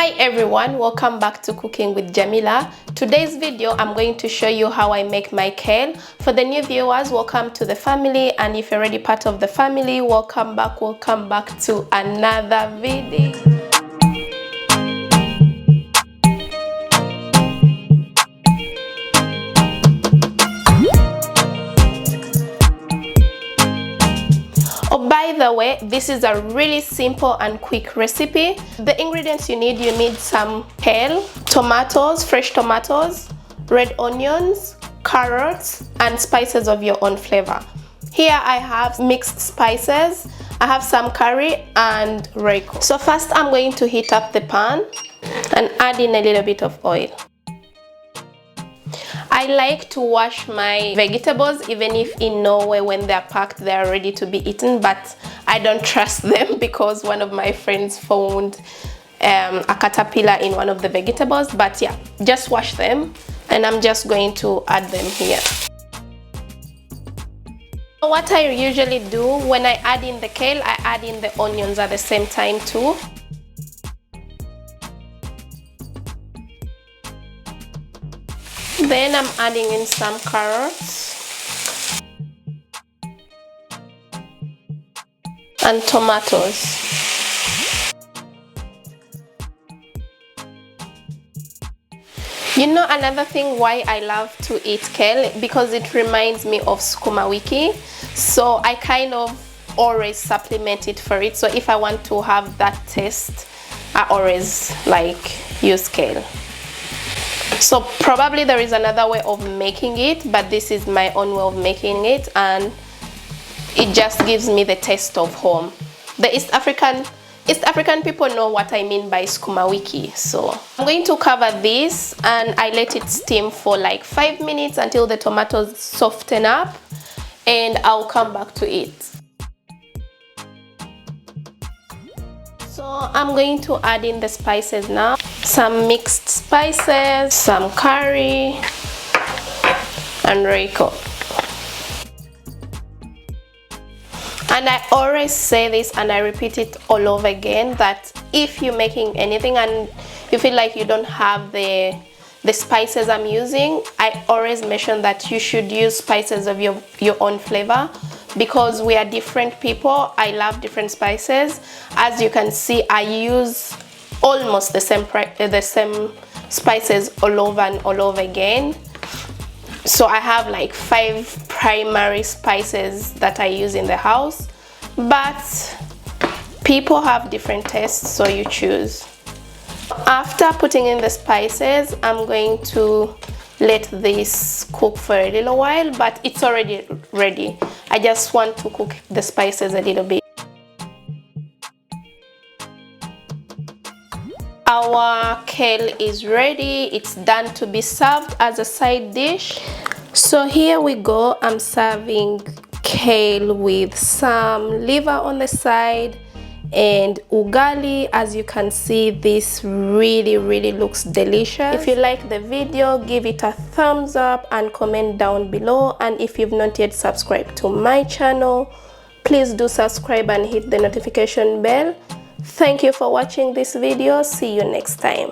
Hi everyone, welcome back to Cooking with Jamila. Today's video I'm going to show you how I make my kale. For the new viewers, welcome to the family, and if you're already part of the family, welcome back to another video. Oh, by the way, this is a really simple and quick recipe. The ingredients you need some kale, tomatoes, fresh tomatoes, red onions, carrots, and spices of your own flavor. Here I have mixed spices. I have some curry and Royco. So first I'm going to heat up the pan and add in a little bit of oil. I like to wash my vegetables, even if in Norway when they're packed they are ready to be eaten, but I don't trust them because one of my friends found a caterpillar in one of the vegetables. But yeah, just wash them, and I'm just going to add them here. What I usually do when I add in the kale, I add in the onions at the same time too. Then I'm adding in some carrots and tomatoes. You know, another thing why I love to eat kale, because it reminds me of Sukuma Wiki. So I kind of always supplement it for it. So if I want to have that taste, I always like use kale. So probably there is another way of making it, but this is my own way of making it, and it just gives me the taste of home. The East African people know what I mean by Sukuma Wiki. So I'm going to cover this and I let it steam for like 5 minutes until the tomatoes soften up, and I'll come back to it. So I'm going to add in the spices now. Some mixed spices, some curry, and Royco. And I always say this and I repeat it all over again, that if you're making anything and you feel like you don't have the spices I'm using, I always mention that you should use spices of your own flavor, because we are different people. I love different spices. As you can see, I use almost the same spices all over and all over again. So I have like 5 primary spices that I use in the house, but people have different tastes, so you choose. After putting in the spices, I'm going to let this cook for a little while, but it's already ready. I just want to cook the spices a little bit. Our kale is ready. It's done to be served as a side dish. So here we go. I'm serving kale with some liver on the side and ugali. As you can see, this really looks delicious. If you like the video, give it a thumbs up and comment down below. And if you've not yet subscribed to my channel, please do subscribe and hit the notification bell. Thank you for watching this video. See you next time.